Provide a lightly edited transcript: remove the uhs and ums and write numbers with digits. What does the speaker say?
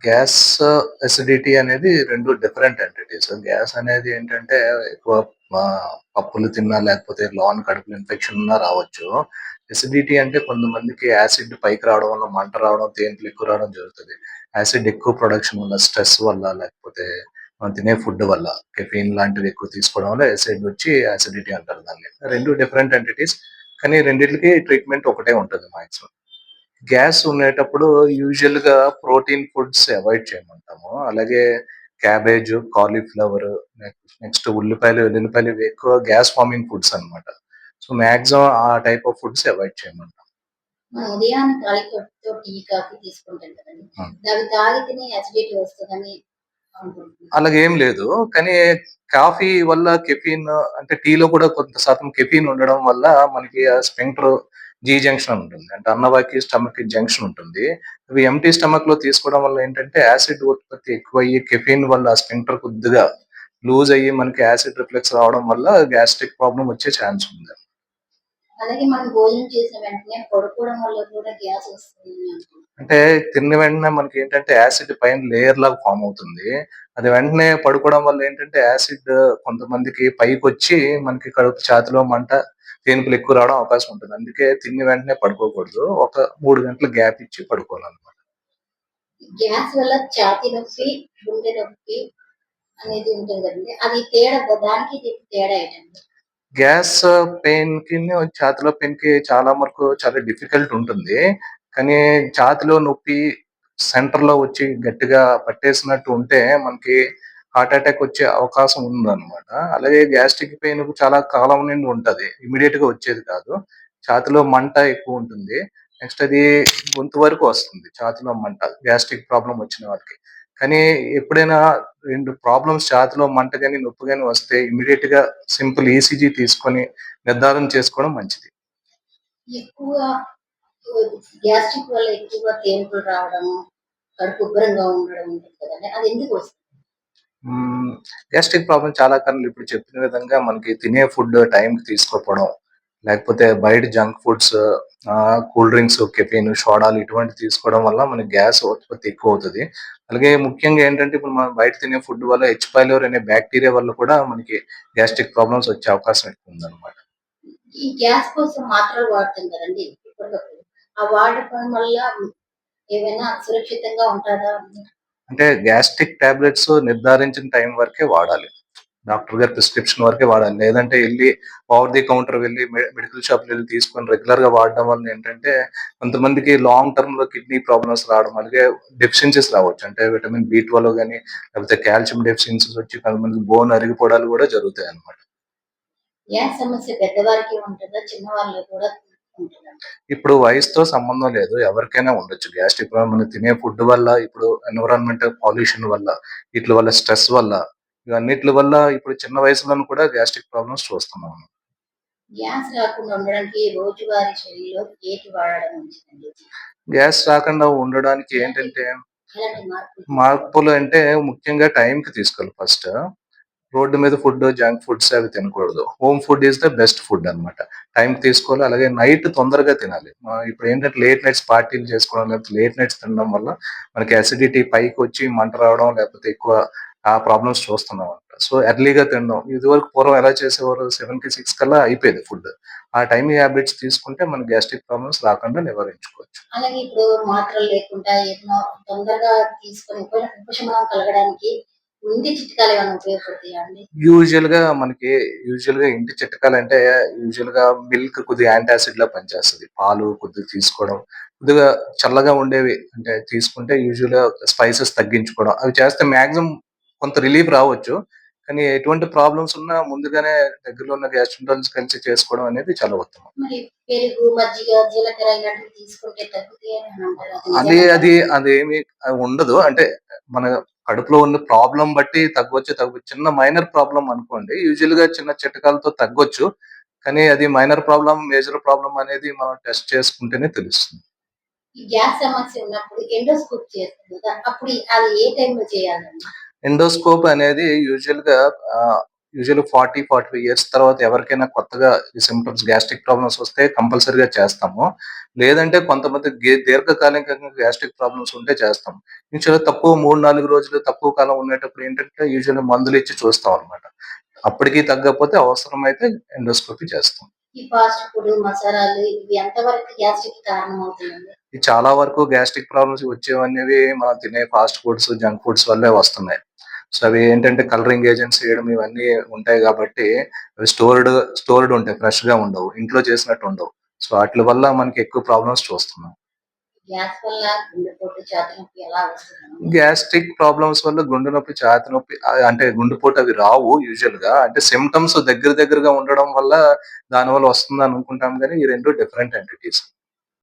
Gas, acidity అనేది 2 different entities. Gas అనేది ఏంటంటే ఎక్కువ పప్పులు తిన్నా లేకపోతే లోన కడుపులో ఇన్ఫెక్షన్ ఉన్నా రావచ్చు. అసిడిటీ అంటే కొంతమందికి యాసిడ్ పైకి రావడం వల్ల మంట రావడం, తేన్పులు ఎక్కువ రావడం జరుగుతది. యాసిడ్ ఎక్కువ ప్రొడక్షన్ వల్ల, స్ట్రెస్ వల్ల లేకపోతే మనం తినే ఫుడ్ వల్ల, కెఫెయిన్ లాంటివి ఎక్కువ తీసుకోవడం వల్ల యాసిడ్ వచ్చి యాసిడిటీ అంటారు దాన్ని. 2 డిఫరెంట్ ఎంటిటీస్. కానీ రెండిట్లికి ట్రీట్మెంట్ ఒకటే ఉంటది మాక్సిమం. గ్యాస్ ఉండేటప్పుడు యూజువల్‌గా ప్రోటీన్ ఫుడ్స్ అవాయిడ్ చేయమంటాము. అలాగే క్యాబేజు, కాలీఫ్లవరు, నెక్స్ట్ ఉల్లిపాయలు, వెల్లుల్లిపాయలు ఇవి ఎక్కువ గ్యాస్ ఫార్మింగ్ ఫుడ్స్ అన్నమాట. సో, మాక్సిమం ఆ టైప్ ఆఫ్ ఫుడ్స్ అవాయిడ్ చేయమంటాం. మనం ఉదయాన్నే తాలికతో టీ, కాఫీ తీసుకుంటాం కదండీ! హ్మ్. అవి తాగితేనే అసిడిటీ వస్తదని అనుకుంటున్నాను. అలాగేం లేదు. కానీ కాఫీ వల్ల కెఫీన్ అంటే టీలో కూడా కొంత శాతం కెఫీన్ ఉండడం వల్ల మనకి ఆ స్ఫింక్టర్ జీ జంక్షన్ ఉంటుంది. అంటే అన్నవాకి, స్టమక్‌కి జంక్షన్ ఉంటుంది. అవి ఎంప్టీ స్టమక్‌లో తీసుకోవడం వల్ల ఏంటంటే యాసిడ్ ఉత్పత్తి ఎక్కువయ్యి కెఫీన్ వల్ల ఆ స్ఫింక్టర్ కొద్దిగా లూజ్ అయ్యి మనకి యాసిడ్ రిఫ్లెక్స్ రావడం వల్ల గ్యాస్ట్రిక్ ప్రాబ్లమ్ వచ్చే ఛాన్స్ ఉంది. అలాగే మనం భోజనం చేసిన వెంటనే పడుకోవడం వల్ల కూడా గ్యాస్ వస్తుందని అంటున్నారు. అంటే తిన్న వెంటనే మనకేంటంటే యాసిడ్ పైన లేయర్ లాగా ఫార్మ్ అవుతుంది. అది వెంటనే పడుకోవడం వల్ల ఏంటంటే యాసిడ్ కొంతమందికి పైకొచ్చి మనకి కడుపు ఛాతీలో మంట, తేన్పులు ఎక్కువ రావడం అవకాశం ఉంటుంది. అందుకే తిన్న వెంటనే పడుకోకూడదు. ఒక 3 గంటలు గ్యాప్ ఇచ్చి పడుకోవాలన్నమాట. గ్యాస్ వల్ల ఛాతీ నొప్పి, గుండె నొప్పి అనేది ఉంటుంది కదండీ! అది తేడా దానికి దీనికి తేడా ఏంటండి? గ్యాస్ పెయిన్‌కిను, ఛాతీలో పెయిన్‌కి చాలా వరకు చాలా డిఫికల్ట్ ఉంటుంది. కానీ ఛాతీలో నొప్పి సెంటర్‌లో వచ్చి గట్టిగా పట్టేసినట్టు ఉంటే మనకి హార్ట్ అటాక్ వచ్చే అవకాశం ఉందన్నమాట. అలాగే గ్యాస్ట్రిక్ పెయిన్ చాలా కాలం నుండి ఉంటది. ఇమ్మీడియేట్‌గా వచ్చేది కాదు. ఛాతీలో మంట ఎక్కువుంటుంది. నెక్స్ట్ అది గొంతు వరకు వస్తుంది. ఛాతీలో మంట గ్యాస్ట్రిక్ ప్రాబ్లమ్ వచ్చిన వాళ్ళకి. కానీ ఎప్పుడైనా 2 ప్రాబ్లమ్స్ ఛాతీలో మంట గాని, నొప్పి గాని వస్తే ఇమ్మీడియేట్‌గా సింపుల్ ఈసీజీ తీసుకొని నిర్ధారణ చేసుకోవడం మంచిది. ఎక్కువ గ్యాస్ట్రిక్ వల్ల ఎక్కువగా తేన్పులు రావడము, కడుపు ఉబ్బరంగా ఉండడం ఉంటుంది కదండీ! అది ఎందుకు వస్తుంది? హ్మ్. గ్యాస్ట్రిక్ ప్రాబ్లమ్ చాలా కారణాలు ఇప్పుడు చెప్పిన విధంగా మనకి తినే ఫుడ్ టైంకి తీసుకోకపోవడం, లేకపోతే బయట junk foods, cool drinks, caffeine, సోడాలు ఇటువంటివి తీసుకోవడం వల్ల మనకి గ్యాస్ ఉత్పత్తి ఎక్కువవుతది. అలాగే ముఖ్యంగా ఏంటంటే ఇప్పుడు మనం బయట తినే ఫుడ్ వల్ల హెచ్ పైలోరీ అనే బాక్టీరియా వల్ల కూడా మనకి గ్యాస్ట్రిక్ ప్రాబ్లమ్స్ వచ్చే అవకాశం ఎక్కువుందనమాట. ఈ గ్యాస్ కోసం మాత్రలు వాడతాం కదండీ! ఇప్పటికప్పుడు. ఆ వాడటం వల్ల ఏమైనా సురక్షితంగా ఉంటదా? అంటే గ్యాస్ట్రిక్ టాబ్లెట్స్ నిర్ధారించిన టైం వరకే వాడాలి. డాక్టర్ గారి ప్రిస్క్రిప్షన్ వరకే వాడాలి. లేదంటే ఎళ్లి ఓవర్ ది కౌంటర్ వెళ్లి మెడికల్ షాప్‌లో వెళ్లి తీసుకొని రెగ్యులర్‌గా వాడడం వల్ల ఏంటంటే కొంతమందికి లాంగ్ టర్మ్‌లో కిడ్నీ ప్రాబ్లమ్స్ రావడం, అలాగే డెఫిషియన్సీస్ రావచ్చు. అంటే విటమిన్ బి12 గాని, లేకపోతే కాల్షియం డెఫిషియన్సీస్ వచ్చి కొంతమందికి బోన్ అరిగిపోవడాలు కూడా జరుగుతాయన్నమాట. గ్యాస్ సమస్య పెద్దవారికి ఉంటదా? చిన్నవాళ్ళకి కూడా ఉంటదా? ఇప్పుడు వయసుతో సంబంధం లేదు. ఎవరికైనా ఉండొచ్చు. గ్యాస్ట్రిక్ ప్రాబ్లమ్ మనం తినే ఫుడ్ వల్ల, ఇప్పుడు ఎన్విరాన్మెంటల్ పొల్యూషన్ వల్ల, వీట్లి వల్ల స్ట్రెస్ వల్ల, ఇవన్నిట్లి వల్ల ఇప్పుడు చిన్న వయసులోను కూడా గ్యాస్ట్రిక్ ప్రాబ్లమ్స్ చూస్తున్నాం. గ్యాస్ రాకుండా ఉండడానికి రోజువారీ శైలిలో ఏటి వాడడం మంచిదండి? గ్యాస్ రాకుండా ఉండడానికి ఎలాంటి ఏంటంటే, ఎలాంటి మార్పులు తీసుకోవాలి? మార్పులు అంటే ముఖ్యంగా టైంకి తీసుకోవాలి ఫస్ట్. రోడ్డు మీద ఫుడ్, జంక్ ఫుడ్స్ అవి తినకూడదు. Home food is the best food అన్నమాట. టైంకి తీసుకోవాలి. అలాగే నైట్ తొందరగా తినాలి. ఇప్పుడేంటంటే లేట్ నైట్స్ పార్టీలు చేసుకోవడం, లేకపోతే లేట్ నైట్స్ తినడం వల్ల మనకి అసిడిటీ పైకొచ్చి మంట రావడం, లేకపోతే ఎక్కువ ఆ ప్రాబ్లమ్స్ చూస్తున్నాం. సో, ఎర్లీగా తినడం. ఇదివరకు పూర్వం ఎలా చేసేవారు 7కి, 6 కల్లా అయిపోయేది ఫుడ్. ఆ టైమింగ్ హాబిట్స్ తీసుకుంటే మన గ్యాస్ట్రిక్ ప్రాబ్లమ్స్ రాకుండా నివారించుకోవచ్చు. అలాగే ఇప్పుడు మాత్రలు లేకుండా ఏదైనా తొందరగా తీసుకొని ఉపశమనం కలగడానికి ఇంటి చిట్కాలు ఏమైనా ఉపయోగపడతాయా అండి? యూజువల్‌గా మనకి యూజువల్‌గా ఇంటి చిట్కాలంటే యూజువల్‌గా మిల్క్ కొద్దిగా యాంటాసిడ్‌లా పనిచేస్తది. పాలు కొద్దిగా తీసుకోవడం, కొద్దిగా చల్లగా ఉండేవి అంటే తీసుకుంటే యూజువల్‌గా స్పైసెస్ తగ్గించుకోవడం. అవి చేస్తే మాక్సిమం కొంత రిలీఫ్ రావచ్చు. కానీ ఎటువంటి ప్రాబ్లమ్స్ ఉన్నా ముందుగానే దగ్గరలో ఉన్న గ్యాస్ట్రోంటర్స్ కలిసి చేసుకోవడం అనేది చాలా ఉత్తమం. మరి పెరుగు, మజ్జిగ, జీలకర్ర ఇలాంటివి తీసుకుంటే తగ్గుతాయని అంటారు. అది అది నిజమేనా? అది అదేమి ఉండదు. అంటే మన కడుపులో ఉన్న ప్రాబ్లమ్ బట్టి తగ్గొచ్చు, చిన్న మైనర్ ప్రాబ్లమ్ అనుకోండి. యూజువల్‌గా చిన్న చిట్కాలతో తగ్గొచ్చు. కానీ అది మైనర్ ప్రాబ్లమ్, మేజర్ ప్రాబ్లమ్ అనేది మనం టెస్ట్ చేసుకుంటేనే తెలుస్తుంది. ఈ గ్యాస్ సమస్య ఉన్నప్పుడు ఎండోస్కోప్ చేస్తారు కదా! అప్పుడు అది ఏ టైంలో చేయాలండి? ఎండోస్కోప్ అనేది యూజువల్‌గా ఆహ్, యూజువల్లీ 45 ఇయర్స్ తర్వాత ఎవరికైనా కొత్తగా ఈ సింప్టమ్స్ గ్యాస్ట్రిక్ ప్రాబ్లమ్స్ వస్తే కంపల్సరీగా చేస్తాము. లేదంటే కొంతమంది దీర్ఘకాలికంగా గ్యాస్ట్రిక్ ప్రాబ్లమ్స్ ఉంటే చేస్తాం. యూజువల్‌గా తక్కువ 3, 4 రోజులు తక్కువ కాలం ఉండేటప్పుడు ఏంటంటే యూజువల్లీ మందులిచ్చి చూస్తామనమాట. అప్పటికి తగ్గకపోతే అవసరమైతే ఎండోస్కోపీ చేస్తాం. ఈ ఫాస్ట్ ఫుడ్, మసాలాలు ఇవి ఎంతవరకు గ్యాస్ట్రిక్‌కి కారణమవుతుందండి? ఇది చాలా వరకు గ్యాస్ట్రిక్ ప్రాబ్లమ్స్ వచ్చేవనేవి మనం తినే ఫాస్ట్ ఫుడ్స్, జంక్ ఫుడ్స్ వల్లే వస్తున్నాయి. సో, అవి ఏంటంటే కలరింగ్ ఏజెంట్స్ ఏయడం ఇవన్నీ ఉంటాయి గాబట్టి, అవి స్టోర్డ్ ఉంటాయి. ఫ్రెష్‌గా ఉండవు. ఇంట్లో చేసినట్టు ఉండవు. సో, ఆటిల వల్ల మనకి ఎక్కువ ప్రాబ్లమ్స్ చూస్తున్నాం. గ్యాస్ వల్ల గుండెపోటు, ఛాతీ నొప్పి ఎలా వస్తుందండి? గ్యాస్ట్రిక్ ప్రాబ్లమ్స్ వల్ల గుండె నొప్పి, ఛాతీ నొప్పి అంటే గుండెపోటు అవి రావు యూజువల్‌గా. అంటే సింప్టమ్స్ దగ్గరగా ఉండడం వల్ల దానివల్ల వస్తుందని అనుకుంటాం గానీ, ఈ 2 డిఫరెంట్ ఎంటిటీస్.